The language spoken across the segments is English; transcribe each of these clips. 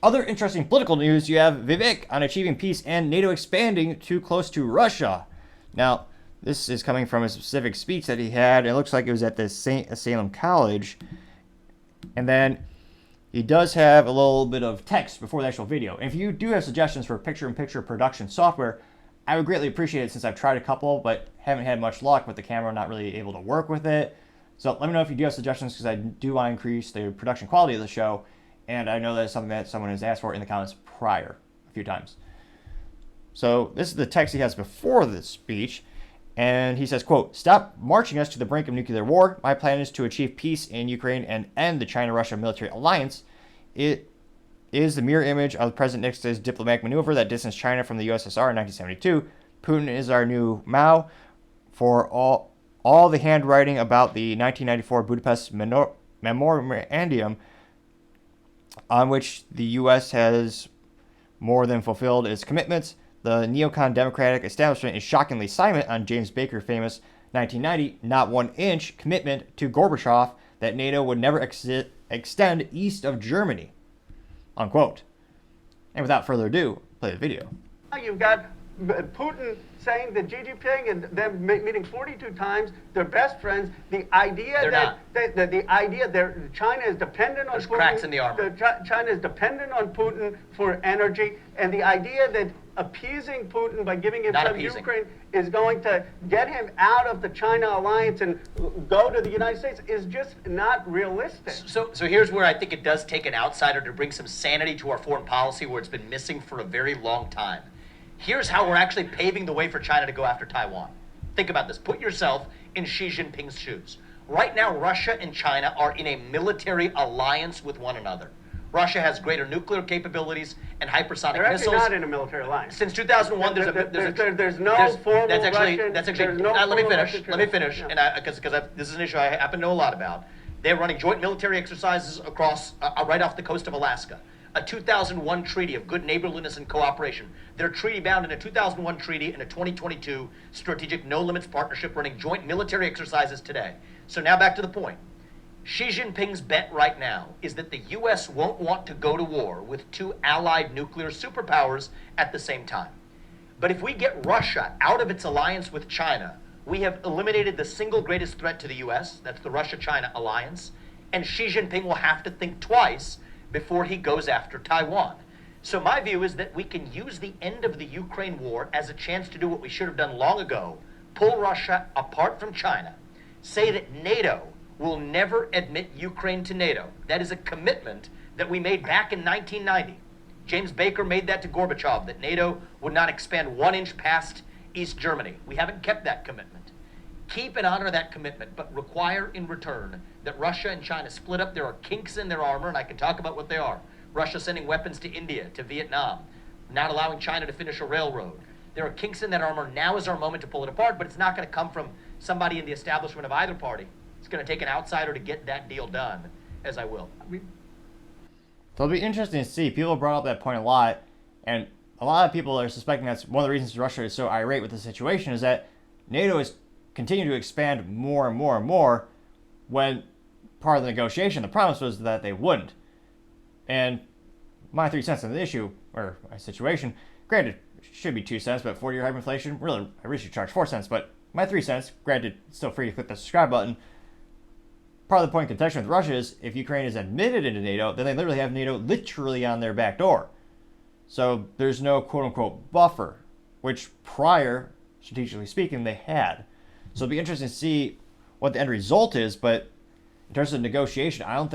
other interesting political news, you have Vivek on achieving peace and NATO expanding too close to Russia. Now, this is coming from a specific speech that he had. It looks like it was at the St. Salem College. And then he does have a little bit of text before the actual video. And if you do have suggestions for picture-in-picture production software, I would greatly appreciate it since I've tried a couple, but haven't had much luck with the camera, not really able to work with it. So let me know if you do have suggestions, because I do want to increase the production quality of the show. And I know that is something that someone has asked for in the comments prior a few times. So this is the text he has before this speech. And he says, quote, "Stop marching us to the brink of nuclear war. My plan is to achieve peace in Ukraine and end the China-Russia military alliance. It is the mirror image of President Nixon's diplomatic maneuver that distanced China from the USSR in 1972. Putin is our new Mao. For all the handwriting about the 1994 Budapest Memorandum, on which the U.S. has more than fulfilled its commitments, the neocon democratic establishment is shockingly silent on James Baker's famous 1990 not 1 inch commitment to Gorbachev that NATO would never extend east of Germany," unquote. And without further ado, play the video. You've got Putin saying that Xi Jinping and them meeting 42 times, they're best friends. The idea that China is dependent on There's Putin. cracks in the armor. China is dependent on Putin for energy, and the idea that appeasing Putin by giving him some Ukraine is going to get him out of the China alliance and go to the United States is just not realistic. So here's where I think it does take an outsider to bring some sanity to our foreign policy, where it's been missing for a very long time. Here's how we're actually paving the way for China to go after Taiwan. Think about this. Put yourself in Xi Jinping's shoes. Right now, Russia and China are in a military alliance with one another. Russia has greater nuclear capabilities and hypersonic They're missiles. actually not in a military alliance. Since 2001, there's no formal Russian. Let me finish, and because this is an issue I happen to know a lot about. They're running joint military exercises across right off the coast of Alaska. A 2001 treaty of good neighborliness and cooperation. They're treaty bound in a 2001 treaty and a 2022 strategic no limits partnership running joint military exercises today. So now back to the point. Xi Jinping's bet right now is that the U.S. won't want to go to war with two allied nuclear superpowers at the same time. But if we get Russia out of its alliance with China, we have eliminated the single greatest threat to the U.S., that's the Russia-China alliance, and Xi Jinping will have to think twice before he goes after Taiwan. So my view is that we can use the end of the Ukraine war as a chance to do what we should have done long ago, pull Russia apart from China, say that NATO will never admit Ukraine to NATO. That is a commitment that we made back in 1990. James Baker made that to Gorbachev, that NATO would not expand 1 inch past East Germany. We haven't kept that commitment. Keep and honor that commitment, but require in return that Russia and China split up. There are kinks in their armor, and I can talk about what they are. Russia sending weapons to India, to Vietnam, not allowing China to finish a railroad. There are kinks in that armor. Now is our moment to pull it apart, but it's not going to come from somebody in the establishment of either party. It's going to take an outsider to get that deal done, as I will. So it'll be interesting to see. People brought up that point a lot, and a lot of people are suspecting that's one of the reasons Russia is so irate with the situation is that NATO is continuing to expand more and more and more, when part of the negotiation, the promise was that they wouldn't. And my 3 cents on the issue, or my situation, granted, it should be 2 cents, but 40-year hyperinflation, really, I really should charge 4 cents, but my 3 cents, granted, still free to click the subscribe button. Part of the point of contention with Russia is if Ukraine is admitted into NATO, then they literally have NATO literally on their back door. So there's no quote-unquote buffer, which prior, strategically speaking, they had. So it'll be interesting to see what the end result is, but in terms of negotiation, I don't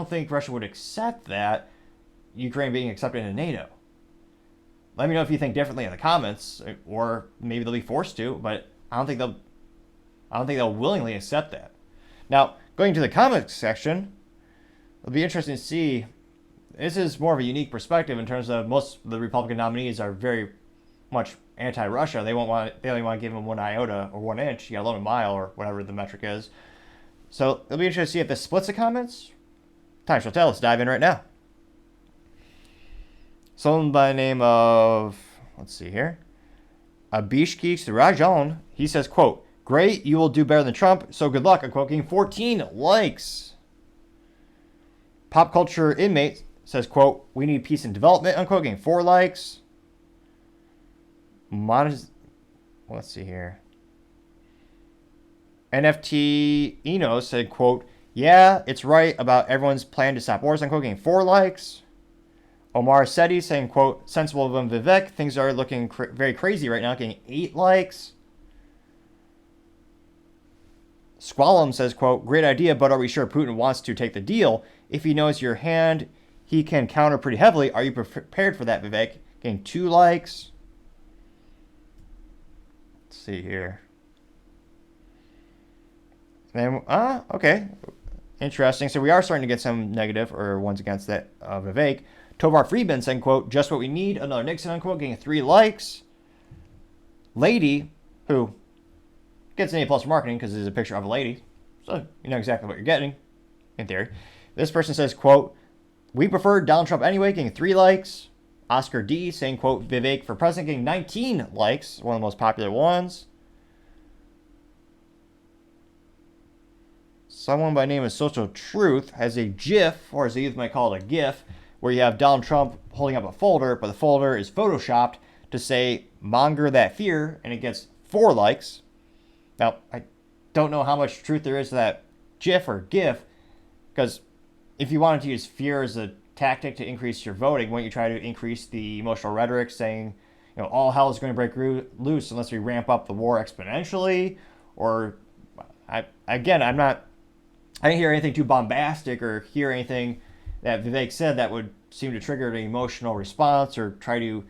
think Russia would accept that, Ukraine being accepted into NATO. Let me know if you think differently in the comments, or maybe they'll be forced to, but I don't think they'll willingly accept that. Now, going to the comments section, it'll be interesting to see. This is more of a unique perspective in terms of most of the Republican nominees are very much anti-Russia. They only want to give them 1 iota or 1 inch, let alone a mile or whatever the metric is. So it'll be interesting to see if this splits the comments. Time shall tell. Let's dive in right now. Someone by the name of, let's see here, Abishki Rajan, he says, quote, "Great, you will do better than Trump, so good luck," unquote, getting 14 likes. Pop culture inmate says, quote, we need peace and development, unquote, getting 4 likes. Let's see here. NFT Eno said, quote, yeah, it's right about everyone's plan to stop wars, unquote, getting 4 likes. Omar Seti saying, quote, sensible of him, Vivek, things are looking very crazy right now, getting 8 likes. Squallum says, quote, great idea, but are we sure Putin wants to take the deal? If he knows your hand, he can counter pretty heavily. Are you prepared for that, Vivek? Getting 2 likes. Let's see here. Then, okay. Interesting. So we are starting to get some negative or ones against that Vivek. Tovar Friedman saying, quote, just what we need. Another Nixon, unquote, getting 3 likes. Lady, who gets an A+ for marketing because it's a picture of a lady. So you know exactly what you're getting, in theory. This person says, quote, we prefer Donald Trump anyway, getting 3 likes. Oscar D saying, quote, Vivek for president, getting 19 likes. One of the most popular ones. Someone by the name of Social Truth has a GIF, or as the youth might call it, a GIF, where you have Donald Trump holding up a folder, but the folder is photoshopped to say, monger that fear, and it gets 4 likes. Now, I don't know how much truth there is to that GIF or GIF, because if you wanted to use fear as a tactic to increase your voting, wouldn't you try to increase the emotional rhetoric saying, you know, all hell is going to break loose unless we ramp up the war exponentially? Or, I didn't hear anything too bombastic or hear anything that Vivek said that would seem to trigger an emotional response or try to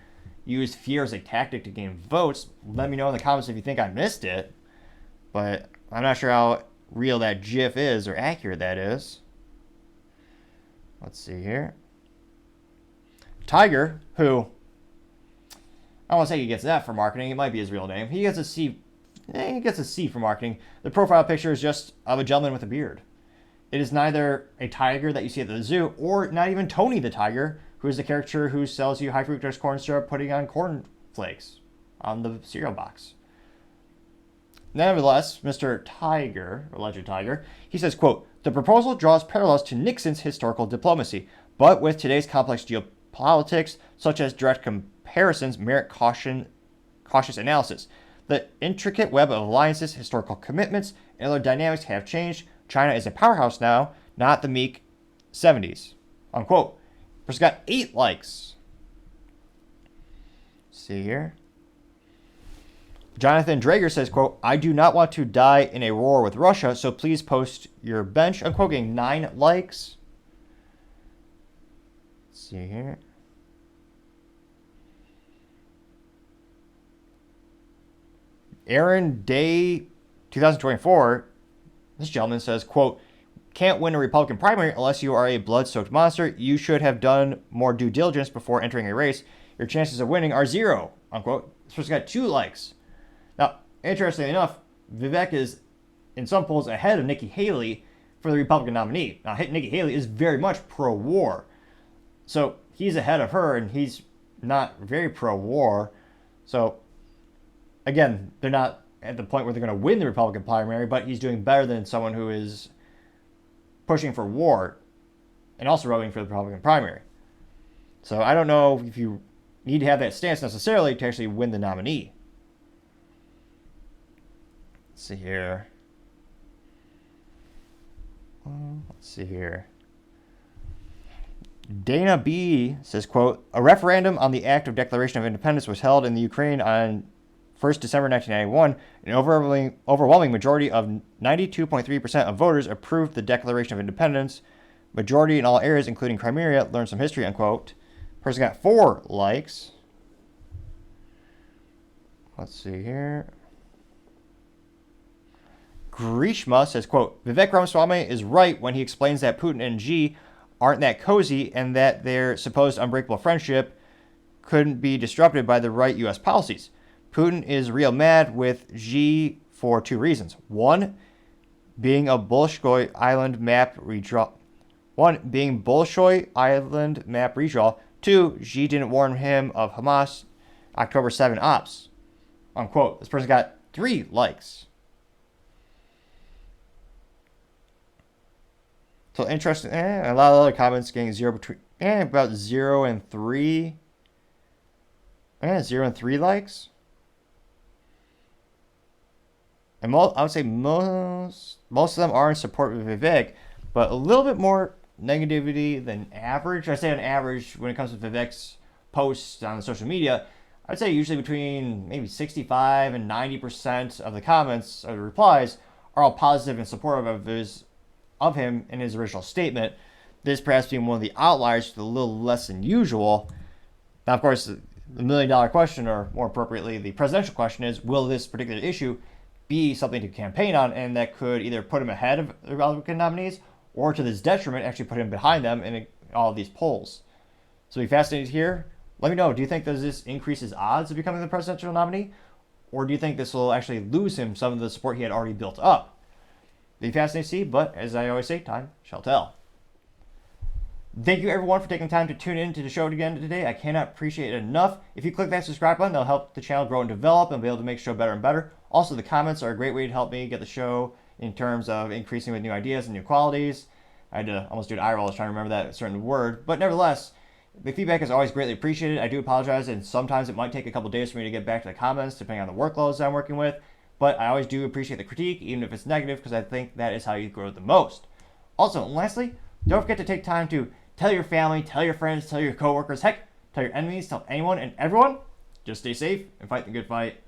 use fear as a tactic to gain votes. Let me know in the comments if you think I missed it. But I'm not sure how real that GIF is or accurate that is. Let's see here. Tiger, who I don't want to say he gets that for marketing. It might be his real name. He gets a C. He gets a C for marketing. The profile picture is just of a gentleman with a beard. It is neither a tiger that you see at the zoo or not even Tony the Tiger, who is the character who sells you high fructose corn syrup putting on corn flakes on the cereal box. Nevertheless, Mr. Tiger, alleged Tiger, he says, quote, the proposal draws parallels to Nixon's historical diplomacy, but with today's complex geopolitics, such as direct comparisons, merit cautious analysis. The intricate web of alliances, historical commitments, and other dynamics have changed. China is a powerhouse now, not the meek 70s. Unquote. Person got 8 likes. Let's see here. Jonathan Drager says, quote, I do not want to die in a war with Russia, so please post your bench. Unquote, getting 9 likes. Let's see here. Aaron Day 2024, this gentleman says, quote, can't win a Republican primary unless you are a blood-soaked monster. You should have done more due diligence before entering a race. Your chances of winning are 0, unquote. This person got 2 likes. Now, interestingly enough, Vivek is, in some polls, ahead of Nikki Haley for the Republican nominee. Now, Nikki Haley is very much pro-war. So, he's ahead of her, and he's not very pro-war. So, again, they're not at the point where they're going to win the Republican primary, but he's doing better than someone who is pushing for war and also voting for the Republican primary. So I don't know if you need to have that stance necessarily to actually win the nominee. Let's see here. Dana B says, quote, a referendum on the Act of Declaration of Independence was held in the Ukraine on 1st December 1991, an overwhelming majority of 92.3% of voters approved the Declaration of Independence. Majority in all areas, including Crimea, learned some history, unquote. Person got 4 likes. Let's see here. Grishma says, quote, Vivek Ramaswamy is right when he explains that Putin and Xi aren't that cozy and that their supposed unbreakable friendship couldn't be disrupted by the right U.S. policies. Putin is real mad with Xi for 2 reasons. 1, being a Bolshoi Island map redraw. 2, Xi didn't warn him of Hamas October 7 ops. Unquote. This person got 3 likes. So interesting. A lot of other comments getting about 0 and 3. 0 and 3 likes. And I would say most of them are in support of Vivek, but a little bit more negativity than average. I say on average when it comes to Vivek's posts on social media, I'd say usually between maybe 65 and 90% of the comments or the replies are all positive and supportive of him in his original statement. This perhaps being one of the outliers with a little less than usual. Now, of course, the $1 million question, or more appropriately, the presidential question is, will this particular issue be something to campaign on, and that could either put him ahead of the Republican nominees or to this detriment actually put him behind them in all of these polls. So be fascinated to hear. Let me know, do you think that this increases odds of becoming the presidential nominee, or do you think this will actually lose him some of the support he had already built up? Be fascinated to see, but as I always say, time shall tell. Thank you everyone for taking time to tune in to the show again today. I cannot appreciate it enough. If you click that subscribe button, that'll help the channel grow and develop and be able to make the show better and better. Also, the comments are a great way to help me get the show in terms of increasing with new ideas and new qualities. I had to almost do an eye roll. I was trying to remember that certain word. But nevertheless, the feedback is always greatly appreciated. I do apologize, and sometimes it might take a couple days for me to get back to the comments, depending on the workloads that I'm working with. But I always do appreciate the critique, even if it's negative, because I think that is how you grow the most. Also, and lastly, don't forget to take time to tell your family, tell your friends, tell your coworkers, heck, tell your enemies, tell anyone and everyone. Just stay safe and fight the good fight.